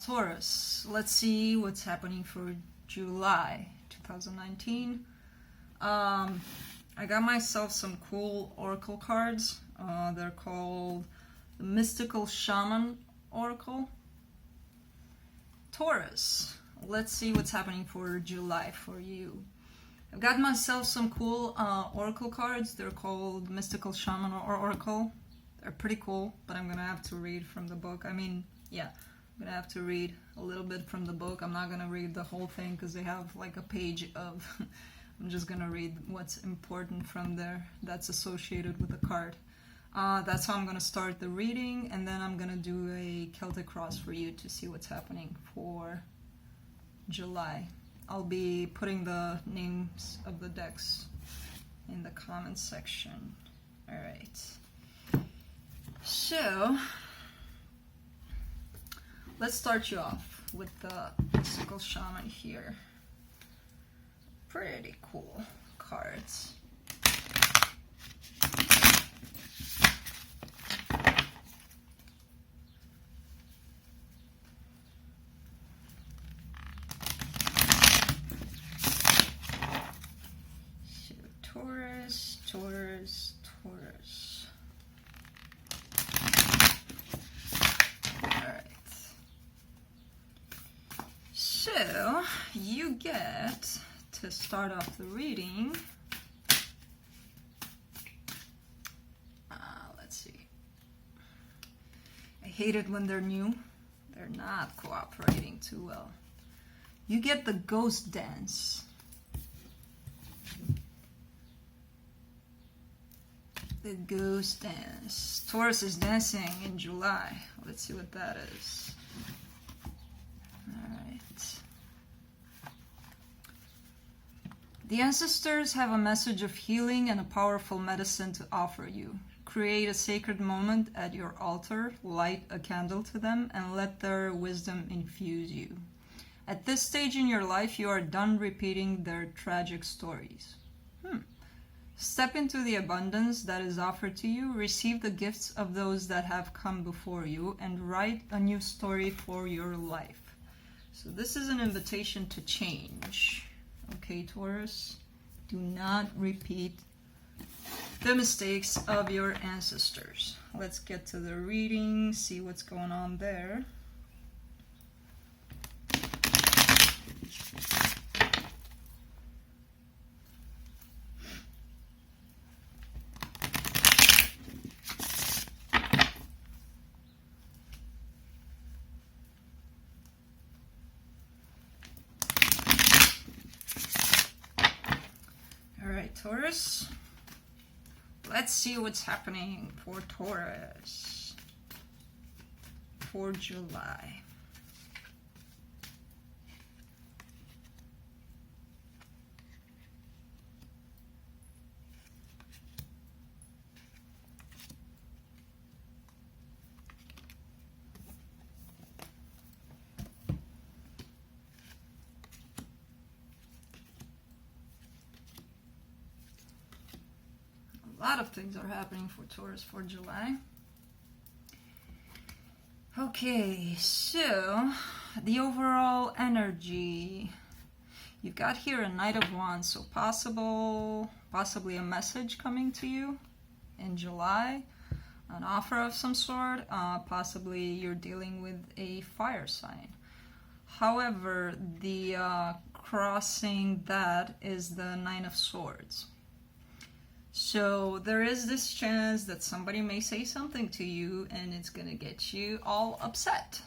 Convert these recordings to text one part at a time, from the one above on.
Taurus, let's see what's happening for July 2019. I got myself some cool oracle cards. They're called the Mystical Shaman Oracle. Taurus, let's see what's happening for July for you. I've got myself some cool oracle cards. They're called Mystical Shaman or Oracle. They're pretty cool, but I'm gonna have to read from the book. I'm gonna have to read a little bit from the book. I'm not gonna read the whole thing because they have like a page of I'm just gonna read what's important from there that's associated with the card. That's how I'm gonna start the reading, and then I'm gonna do a Celtic cross for you to see what's happening for July. I'll be putting the names of the decks in the comments section. Alright. So let's start you off with the Mystical Shaman here. Pretty cool cards. So Taurus, Taurus, Taurus. Alright. So you get to start off the reading. Let's see. I hate it when they're new. They're not cooperating too well. You get the Ghost Dance. The Ghost Dance. Taurus is dancing in July. Let's see what that is. The ancestors have a message of healing and a powerful medicine to offer you. Create a sacred moment at your altar, light a candle to them, and let their wisdom infuse you. At this stage in your life, you are done repeating their tragic stories. Step into the abundance that is offered to you, receive the gifts of those that have come before you, and write a new story for your life. So this is an invitation to change. Okay, Taurus, do not repeat the mistakes of your ancestors. Let's get to the reading, see what's going on there. Taurus, let's see what's happening for Taurus for July. A lot of things are happening for Taurus for July. Okay, so the overall energy. You've got here a Knight of Wands, so possibly a message coming to you in July, an offer of some sort. Possibly you're dealing with a fire sign. However, the crossing that is the Nine of Swords. So there is this chance that somebody may say something to you and it's going to get you all upset.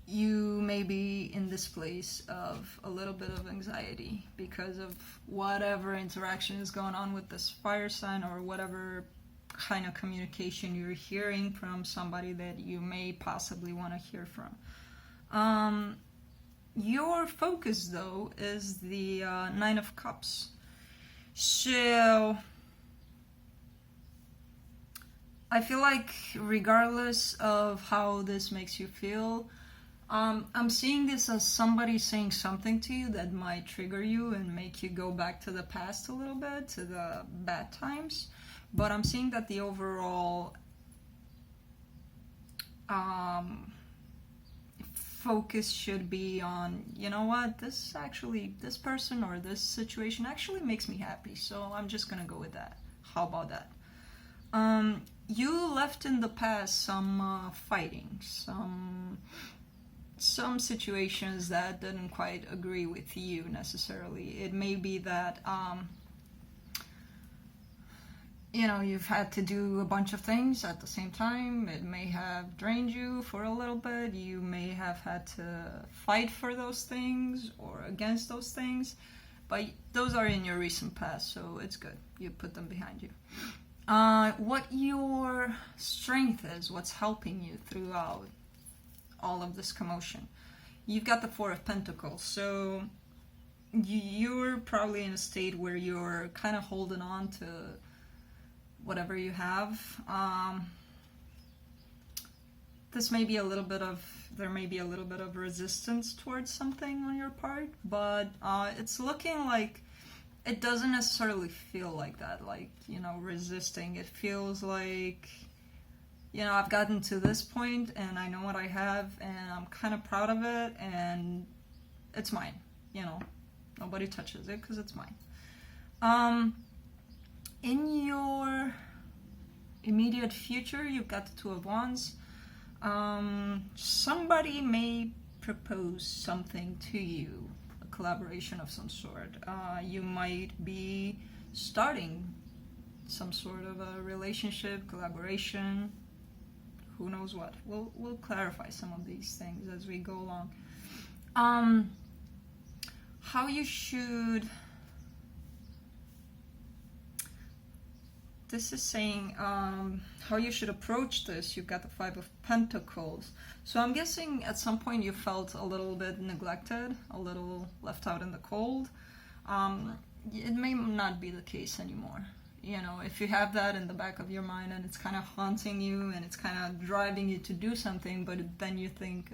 You may be in this place of a little bit of anxiety because of whatever interaction is going on with this fire sign, or whatever kind of communication you're hearing from somebody that you may possibly want to hear from. Your focus, though, is the Nine of Cups. So I feel like regardless of how this makes you feel, I'm seeing this as somebody saying something to you that might trigger you and make you go back to the past a little bit, to the bad times. But I'm seeing that the overall focus should be on, you know what, this person or this situation actually makes me happy, so I'm just gonna go with that. How about that? You left in the past some fighting, some situations that didn't quite agree with you necessarily. It may be that you know, you've had to do a bunch of things at the same time. It may have drained you for a little bit. You may have had to fight for those things or against those things, but those are in your recent past, so it's good. You put them behind you. What your strength is, what's helping you throughout all of this commotion. You've got the Four of Pentacles, so you're probably in a state where you're kind of holding on to whatever you have. There may be a little bit of resistance towards something on your part, but it's looking like it doesn't necessarily feel like that, like, you know, resisting. It feels like, you know, I've gotten to this point and I know what I have and I'm kind of proud of it and it's mine, you know. Nobody touches it because it's mine. In your immediate future, you've got the Two of Wands. Somebody may propose something to you, a collaboration of some sort. You might be starting some sort of a relationship, collaboration, who knows what. We'll clarify some of these things as we go along. How you should... This is saying how you should approach this. You've got the Five of Pentacles. So I'm guessing at some point you felt a little bit neglected, a little left out in the cold. It may not be the case anymore. You know, if you have that in the back of your mind and it's kind of haunting you and it's kind of driving you to do something, but then you think,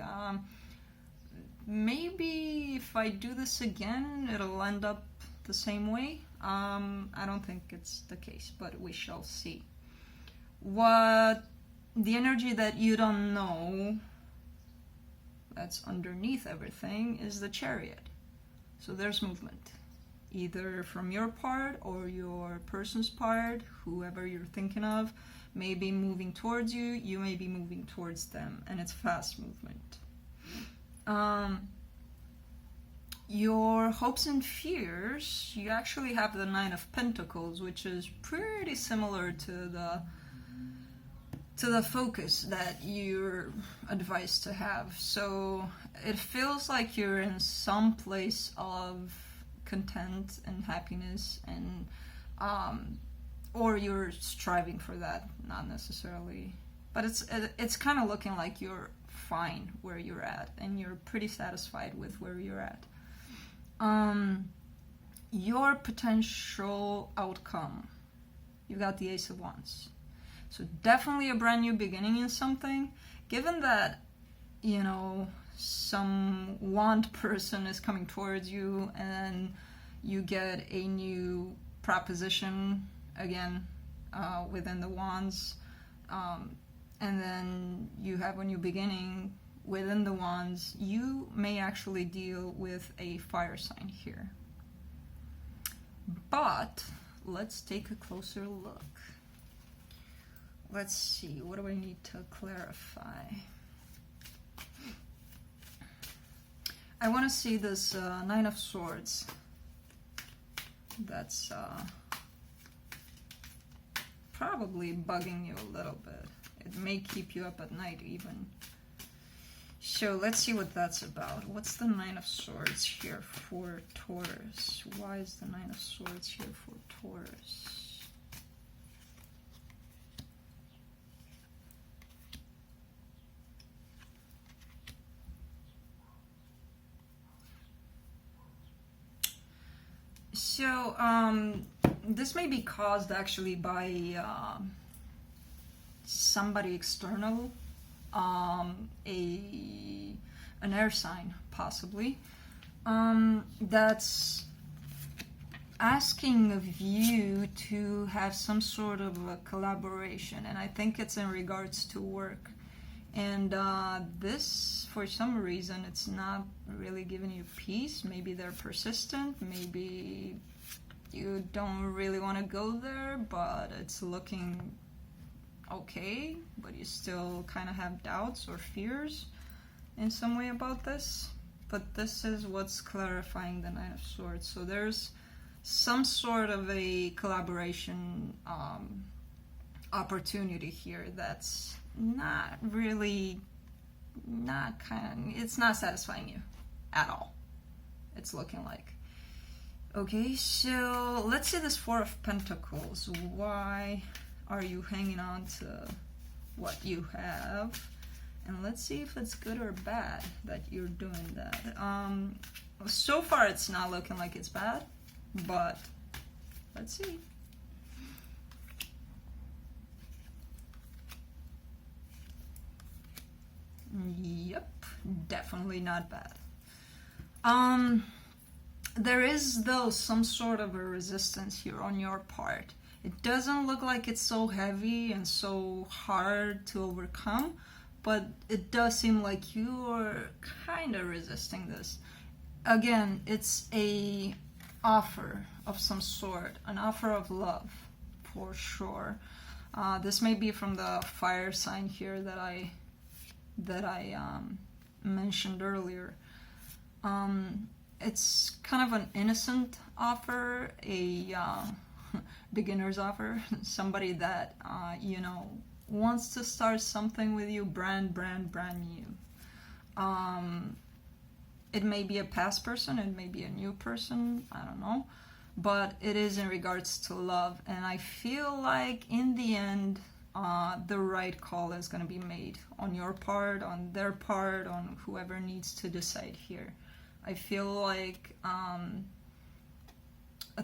maybe if I do this again, it'll end up the same way. I don't think it's the case, but we shall see. What the energy that you don't know that's underneath everything is the Chariot. So there's movement, either from your part or your person's part. Whoever you're thinking of may be moving towards you, you may be moving towards them, and it's fast movement. Your hopes and fears, you actually have the Nine of Pentacles, which is pretty similar to the focus that you're advised to have. So it feels like you're in some place of content and happiness, and or you're striving for that, not necessarily. But it's kind of looking like you're fine where you're at, and you're pretty satisfied with where you're at. Your potential outcome, you've got the Ace of Wands. So definitely a brand new beginning in something. Given that, you know, some wand person is coming towards you and you get a new proposition again within the wands, and then you have a new beginning within the wands, you may actually deal with a fire sign here. But let's take a closer look. Let's see, what do I need to clarify? I want to see this Nine of Swords. That's probably bugging you a little bit. It may keep you up at night even. So let's see what that's about. What's the Nine of Swords here for Taurus? Why is the Nine of Swords here for Taurus? So this may be caused actually by somebody external. An air sign, possibly, that's asking of you to have some sort of a collaboration, and I think it's in regards to work. And this for some reason it's not really giving you peace. Maybe they're persistent, maybe you don't really want to go there, but it's looking okay, but you still kind of have doubts or fears in some way about this. But this is what's clarifying the Nine of Swords. So there's some sort of a collaboration opportunity here that's not really, it's not satisfying you at all, it's looking like. Okay, so let's see this Four of Pentacles. Why are you hanging on to what you have? And let's see if it's good or bad that you're doing that. So far it's not looking like it's bad, but let's see. Yep, definitely not bad. There is, though, some sort of a resistance here on your part. It doesn't look like it's so heavy and so hard to overcome, but it does seem like you're kind of resisting this. Again, it's a offer of some sort, an offer of love, for sure. This may be from the fire sign here that I mentioned earlier. It's kind of an innocent offer, a beginner's offer, somebody that wants to start something with you brand new. It may be a past person, it may be a new person, I don't know, but it is in regards to love, and I feel like in the end the right call is going to be made on your part, on their part, on whoever needs to decide here. I feel like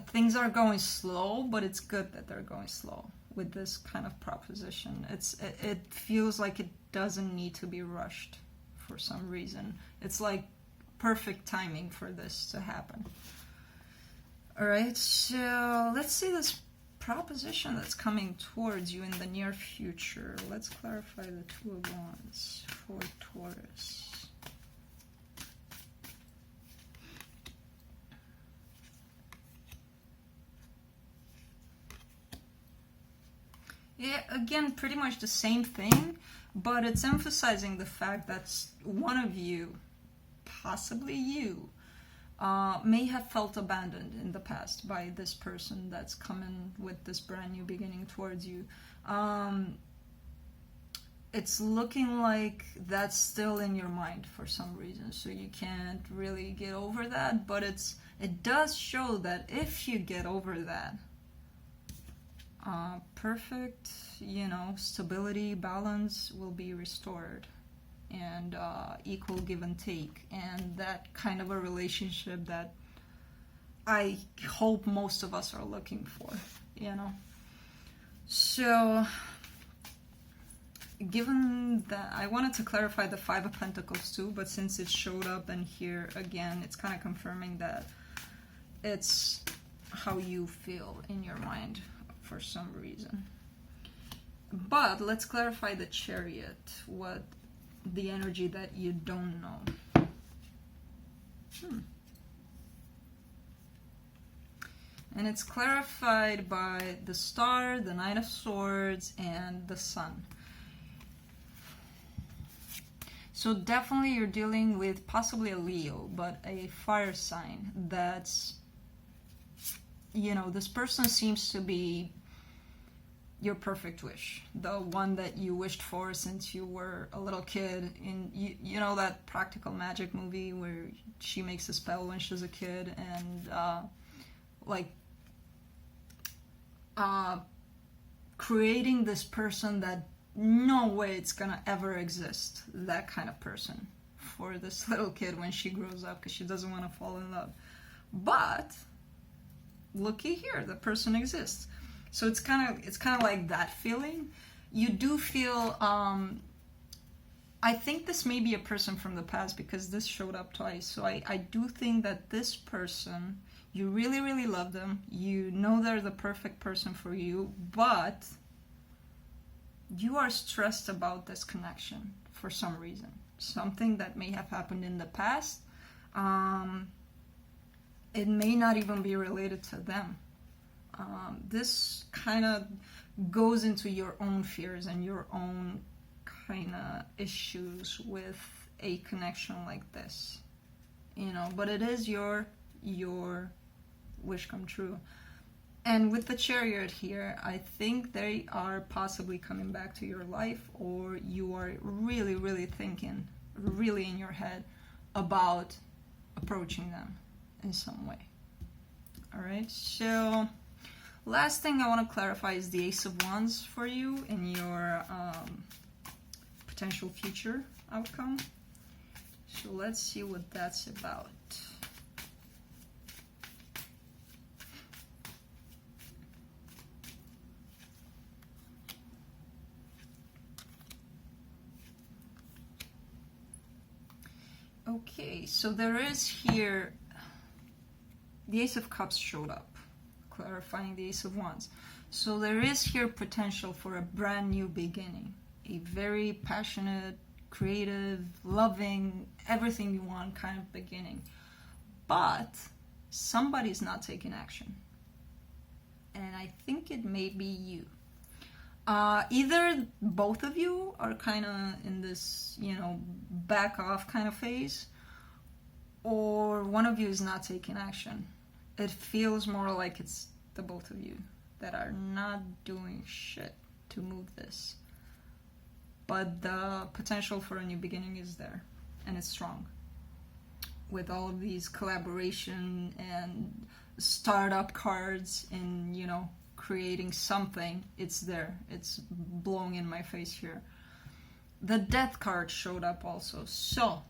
things are going slow, but it's good that they're going slow with this kind of proposition. It feels like it doesn't need to be rushed for some reason. It's like perfect timing for this to happen. All right, so let's see this proposition that's coming towards you in the near future. Let's clarify the Two of Wands for Taurus. Yeah, again, pretty much the same thing, but it's emphasizing the fact that one of you, possibly you, may have felt abandoned in the past by this person that's coming with this brand new beginning towards you. It's looking like that's still in your mind for some reason, so you can't really get over that, but it does show that if you get over that, perfect, stability, balance will be restored, and equal give and take, and that kind of a relationship that I hope most of us are looking for, So, given that, I wanted to clarify the Five of Pentacles too, but since it showed up and here again, it's kind of confirming that it's how you feel in your mind for some reason. But let's clarify the Chariot, what the energy that you don't know. And it's clarified by the Star, the Knight of Swords, and the Sun. So definitely you're dealing with possibly a Leo, but a fire sign that's, this person seems to be your perfect wish, the one that you wished for since you were a little kid. In that Practical Magic movie where she makes a spell when she's a kid, and creating this person that no way it's gonna ever exist, that kind of person for this little kid when she grows up, because she doesn't want to fall in love. But looky here, the person exists. So it's kind of like that feeling. You do feel, I think this may be a person from the past because this showed up twice. So I do think that this person, you really, really love them. You know they're the perfect person for you, but you are stressed about this connection for some reason. something that may have happened in the past. It may not even be related to them. This kind of goes into your own fears and your own kind of issues with a connection like this, you know, but it is your wish come true. And with the Chariot here, I think they are possibly coming back to your life, or you are really thinking, really in your head, about approaching them in some way. All right, so last thing I want to clarify is the Ace of Wands for you in your potential future outcome. So let's see what that's about. Okay, so there is here, the Ace of Cups showed up, clarifying the Ace of Wands. So there is here potential for a brand new beginning, a very passionate, creative, loving, everything you want kind of beginning. But somebody's not taking action. And I think it may be you. Either both of you are kind of in this, you know, back off kind of phase, or one of you is not taking action. It feels more like it's the both of you that are not doing shit to move this. But the potential for a new beginning is there, and it's strong. With all of these collaboration and startup cards and, you know, creating something, it's there. It's blowing in my face here. The Death card showed up also. So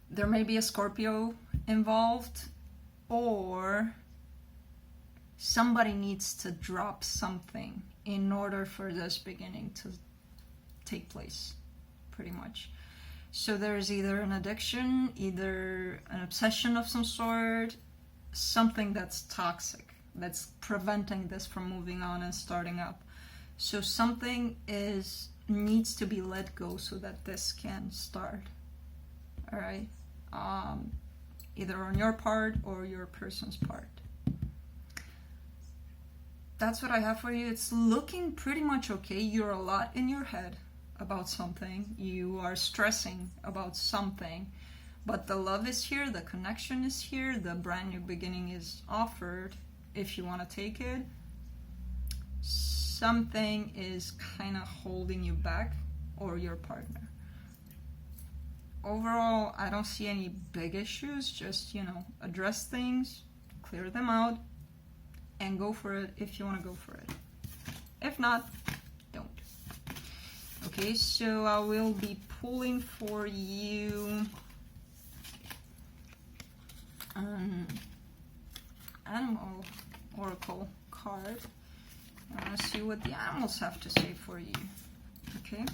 there may be a Scorpio involved, or somebody needs to drop something in order for this beginning to take place, pretty much. So there's either an addiction, either an obsession of some sort, something that's toxic, that's preventing this from moving on and starting up. So something needs to be let go so that this can start. All right, either on your part or your person's part. That's what I have for you. It's looking pretty much okay. You're a lot in your head about something. You are stressing about something, but the love is here, the connection is here, the brand new beginning is offered if you want to take it. Something is kind of holding you back, or your partner. Overall, I don't see any big issues. Just, you know, address things, clear them out, and go for it if you want to go for it. If not, don't. Okay, so I will be pulling for you an animal oracle card. I want to see what the animals have to say for you. Okay.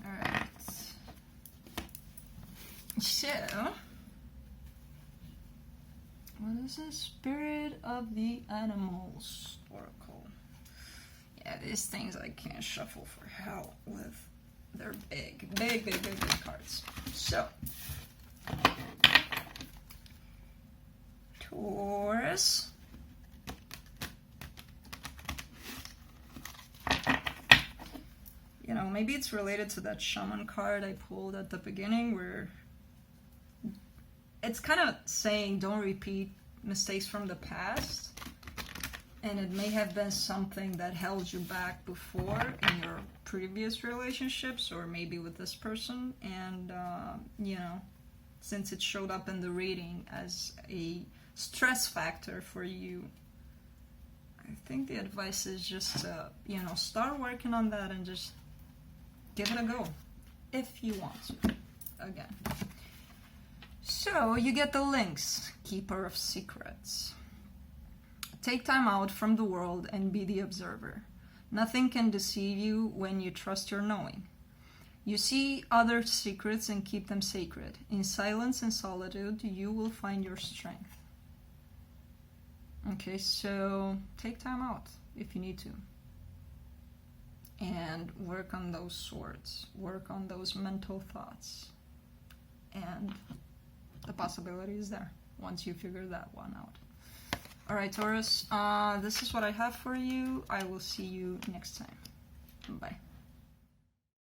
All right. So, what is the Spirit of the Animals oracle? Yeah, these things I can't shuffle for hell with. They're big cards. So, Taurus. You know, maybe it's related to that shaman card I pulled at the beginning, where it's kind of saying don't repeat mistakes from the past. And it may have been something that held you back before in your previous relationships, or maybe with this person. And, you know, since it showed up in the reading as a stress factor for you, I think the advice is just to, you know, start working on that and just give it a go if you want to. Again. So you get the links. Keeper of Secrets. Take time out from the world and be the observer. Nothing can deceive you when you trust your knowing. You see other secrets and keep them sacred. In silence and solitude, you will find your strength. Okay, so take time out if you need to. and work on those swords, work on those mental thoughts, and the possibility is there once you figure that one out. All right, Taurus, this is what I have for you. I will see you next time. Bye.